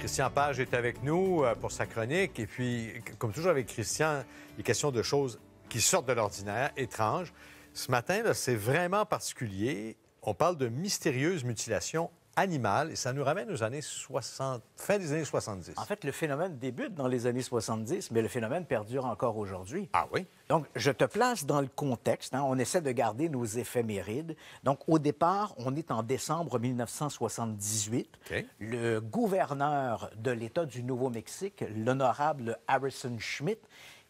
Christian Page est avec nous pour sa chronique. Et puis, comme toujours avec Christian, il est question de choses qui sortent de l'ordinaire, étranges. Ce matin, c'est vraiment particulier. On parle de mystérieuses mutilations animales et ça nous ramène aux années 60, fin des années 70. En fait, le phénomène débute dans les années 70, mais le phénomène perdure encore aujourd'hui. Ah oui? Donc, je te place dans le contexte. On essaie de garder nos éphémérides. Donc, au départ, on est en décembre 1978. OK. Le gouverneur de l'État du Nouveau-Mexique, l'honorable Harrison Schmitt,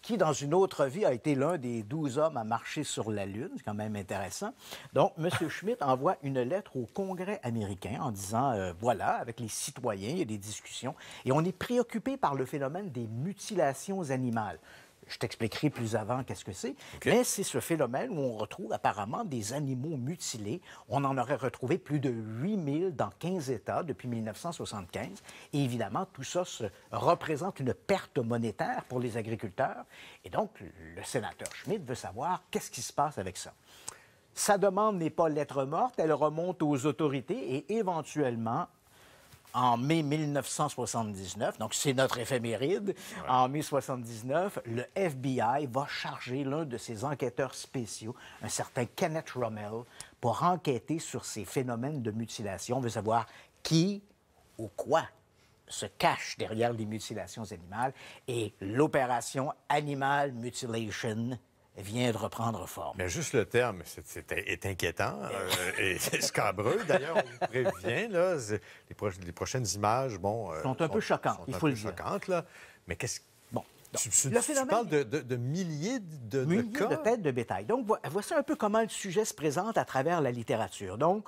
qui, dans une autre vie, a été l'un des 12 hommes à marcher sur la Lune. C'est quand même intéressant. Donc, M. Schmitt envoie une lettre au Congrès américain en disant, voilà, avec les citoyens, il y a des discussions, et on est préoccupé par le phénomène des mutilations animales. Je t'expliquerai plus avant qu'est-ce que c'est. Okay. Mais c'est ce phénomène où on retrouve apparemment des animaux mutilés. On en aurait retrouvé plus de 8000 dans 15 États depuis 1975. Et évidemment, tout ça représente une perte monétaire pour les agriculteurs. Et donc, le sénateur Schmitt veut savoir qu'est-ce qui se passe avec ça. Sa demande n'est pas lettre morte, elle remonte aux autorités et éventuellement, en mai 1979, donc c'est notre éphéméride, en mai 1979, le FBI va charger l'un de ses enquêteurs spéciaux, un certain Kenneth Rommel, pour enquêter sur ces phénomènes de mutilation. On veut savoir qui ou quoi se cache derrière les mutilations animales. Et l'opération Animal Mutilation vient de reprendre forme. Mais juste le terme est inquiétant et scabreux. D'ailleurs, on prévient, là, les prochaines images, bon... sont un peu choquantes, il faut le dire. Choquantes, là. Mais qu'est-ce... Bon. Tu phénomène... parles de milliers de cas? De têtes de bétail. Donc, voici un peu comment le sujet se présente à travers la littérature. Donc,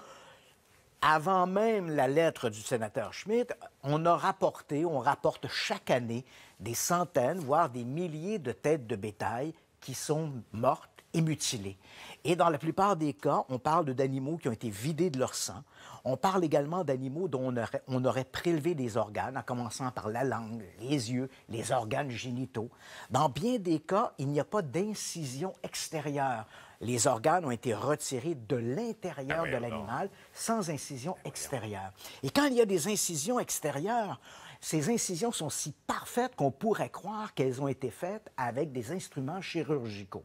avant même la lettre du sénateur Schmitt, on rapporte chaque année des centaines, voire des milliers de têtes de bétail qui sont mortes et mutilées. Et dans la plupart des cas, on parle d'animaux qui ont été vidés de leur sang. On parle également d'animaux dont on aurait prélevé des organes, en commençant par la langue, les yeux, les organes génitaux. Dans bien des cas, il n'y a pas d'incision extérieure. Les organes ont été retirés de l'intérieur de l'animal sans incision extérieure. Et quand il y a des incisions extérieures, ces incisions sont si parfaites qu'on pourrait croire qu'elles ont été faites avec des instruments chirurgicaux.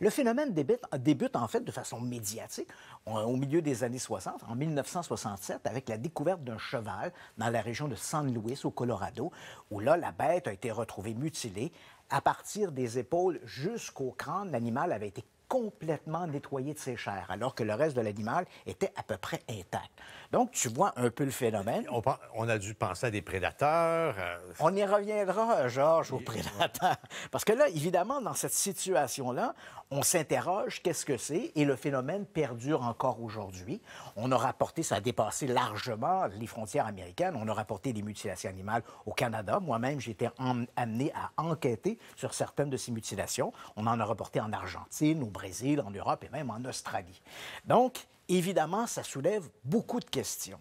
Le phénomène débute en fait de façon médiatique au milieu des années 60, en 1967, avec la découverte d'un cheval dans la région de San Luis, au Colorado, où là, la bête a été retrouvée mutilée. À partir des épaules jusqu'au crâne, l'animal avait été complètement nettoyé de ses chairs, alors que le reste de l'animal était à peu près intact. Donc, tu vois un peu le phénomène. On a dû penser à des prédateurs. On y reviendra, Georges, aux prédateurs. Parce que là, évidemment, dans cette situation-là, on s'interroge qu'est-ce que c'est, et le phénomène perdure encore aujourd'hui. On a rapporté, ça a dépassé largement les frontières américaines, on a rapporté des mutilations animales au Canada. Moi-même, j'ai été amené à enquêter sur certaines de ces mutilations. On en a rapporté en Argentine, au Brésil, en Europe et même en Australie. Donc, évidemment, ça soulève beaucoup de questions.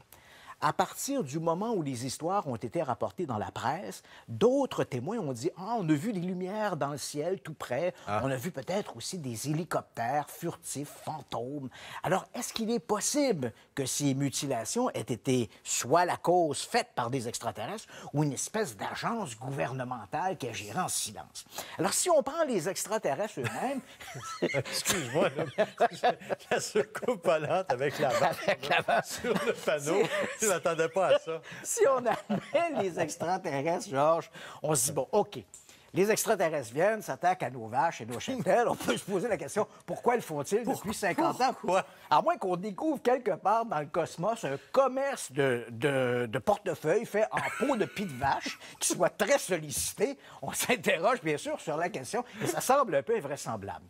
À partir du moment où les histoires ont été rapportées dans la presse, d'autres témoins ont dit « Ah, on a vu des lumières dans le ciel tout près. On a vu peut-être aussi des hélicoptères furtifs, fantômes. » Alors, est-ce qu'il est possible que ces mutilations aient été soit la cause faite par des extraterrestres ou une espèce d'agence gouvernementale qui agirait en silence? Alors, si on prend les extraterrestres eux-mêmes... Excuse-moi, ça se coupe à l'âtre avec la barre sur le panneau. Je ne m'attendais pas à ça. Si on amène les extraterrestres, Georges, on se dit, bon, OK, les extraterrestres viennent, s'attaquent à nos vaches et nos cheptels. On peut se poser la question, pourquoi le font-ils depuis 50 ans? Pourquoi? À moins qu'on découvre quelque part dans le cosmos un commerce de portefeuille fait en peau de pie de vache qui soit très sollicité. On s'interroge, bien sûr, sur la question et ça semble un peu invraisemblable.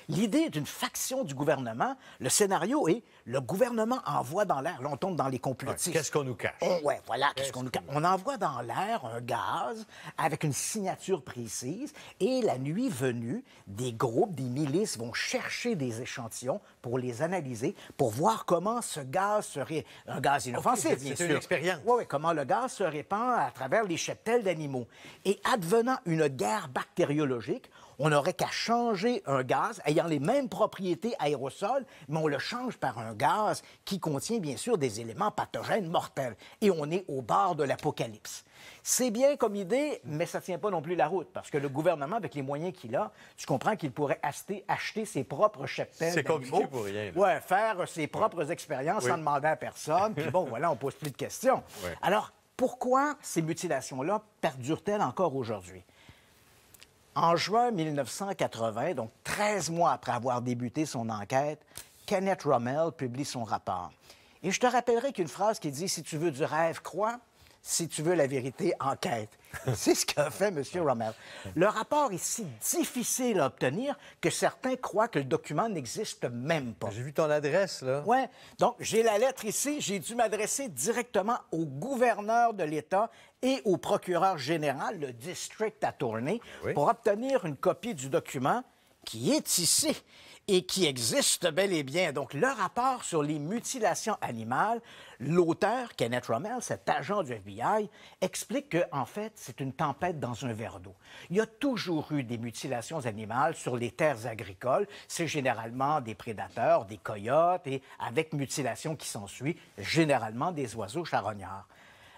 L'idée d'une faction du gouvernement, le scénario est le gouvernement envoie dans l'air, là on tombe dans les complotistes. Qu'est-ce qu'on nous cache? Oui, voilà, qu'est-ce qu'on nous cache. On envoie dans l'air un gaz avec une signature précise et la nuit venue, des groupes, des milices vont chercher des échantillons pour les analyser, pour voir comment ce gaz serait un gaz inoffensif, bien sûr. C'est une expérience. Oui, comment le gaz se répand à travers les cheptels d'animaux. Et advenant une guerre bactériologique, On n'aurait qu'à changer un gaz ayant les mêmes propriétés aérosols, mais on le change par un gaz qui contient bien sûr des éléments pathogènes mortels. Et on est au bord de l'apocalypse. C'est bien comme idée, mais ça ne tient pas non plus la route, parce que le gouvernement, avec les moyens qu'il a, tu comprends qu'il pourrait acheter ses propres cheptels C'est d'animaux. compliqué pour rien. Oui, faire ses propres expériences sans demander à personne. Puis bon, voilà, on ne pose plus de questions. Oui. Alors, pourquoi ces mutilations-là perdurent-elles encore aujourd'hui? En juin 1980, donc 13 mois après avoir débuté son enquête, Kenneth Rommel publie son rapport. Et je te rappellerai qu'une phrase qui dit « Si tu veux du rêve, crois. Si tu veux la vérité, enquête. » C'est ce qu'a fait M. Rommel. Le rapport est si difficile à obtenir que certains croient que le document n'existe même pas. J'ai vu ton adresse, là. Oui. Donc, j'ai la lettre ici. J'ai dû m'adresser directement au gouverneur de l'État et au procureur général, le district attorney, pour obtenir une copie du document qui est ici et qui existe bel et bien. Donc, le rapport sur les mutilations animales, l'auteur, Kenneth Rommel, cet agent du FBI, explique que, en fait, c'est une tempête dans un verre d'eau. Il y a toujours eu des mutilations animales sur les terres agricoles. C'est généralement des prédateurs, des coyotes, et avec mutilation qui s'ensuit, généralement des oiseaux charognards.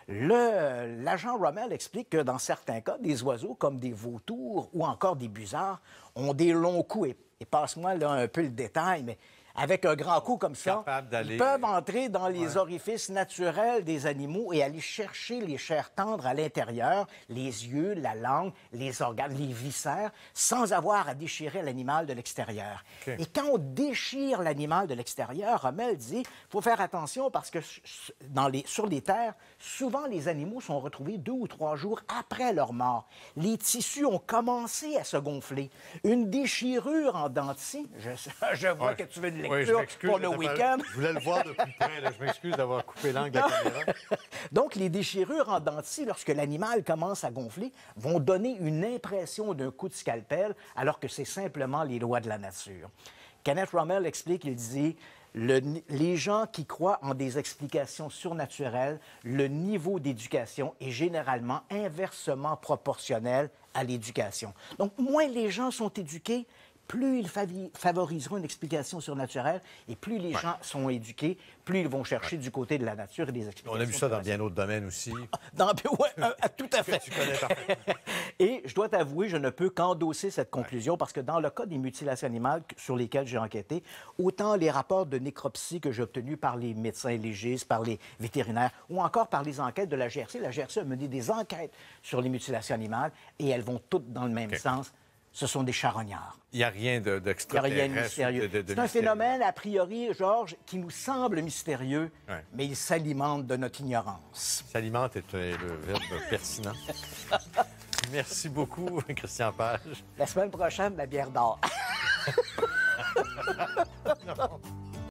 L'agent Rommel explique que dans certains cas, des oiseaux comme des vautours ou encore des busards ont des longs coups. Et passe-moi là un peu le détail, mais avec un grand coup comme ça, ils peuvent entrer dans les orifices naturels des animaux et aller chercher les chairs tendres à l'intérieur, les yeux, la langue, les organes, les viscères, sans avoir à déchirer l'animal de l'extérieur. Okay. Et quand on déchire l'animal de l'extérieur, Rommel dit, il faut faire attention parce que sur les terres, souvent les animaux sont retrouvés 2 ou 3 jours après leur mort. Les tissus ont commencé à se gonfler. Une déchirure en dents de scie, je vois que tu veux de oui, pour le week-end. Je voulais le voir depuis près. Là. Je m'excuse d'avoir coupé l'angle de la caméra. Donc, les déchirures en dents de scie, lorsque l'animal commence à gonfler, vont donner une impression d'un coup de scalpel, alors que c'est simplement les lois de la nature. Kenneth Rommel explique, il dit... les gens qui croient en des explications surnaturelles, le niveau d'éducation est généralement inversement proportionnel à l'éducation. Donc, moins les gens sont éduqués, plus ils favoriseront une explication surnaturelle et plus les gens sont éduqués, plus ils vont chercher du côté de la nature et des explications. On a vu ça dans bien d'autres domaines aussi. Oui, tout à fait. Tu connais parfaitement. Et je dois t'avouer, je ne peux qu'endosser cette conclusion parce que dans le cas des mutilations animales sur lesquelles j'ai enquêté, autant les rapports de nécropsie que j'ai obtenus par les médecins légistes, par les vétérinaires ou encore par les enquêtes de la GRC a mené des enquêtes sur les mutilations animales et elles vont toutes dans le même sens. Ce sont des charognards. Il n'y a rien d'extraterrestre. Il n'y a rien de mystérieux. C'est un phénomène, a priori, Georges, qui nous semble mystérieux, mais il s'alimente de notre ignorance. S'alimente est le verbe pertinent. Merci beaucoup, Christian Page. La semaine prochaine, la bière d'or. Non.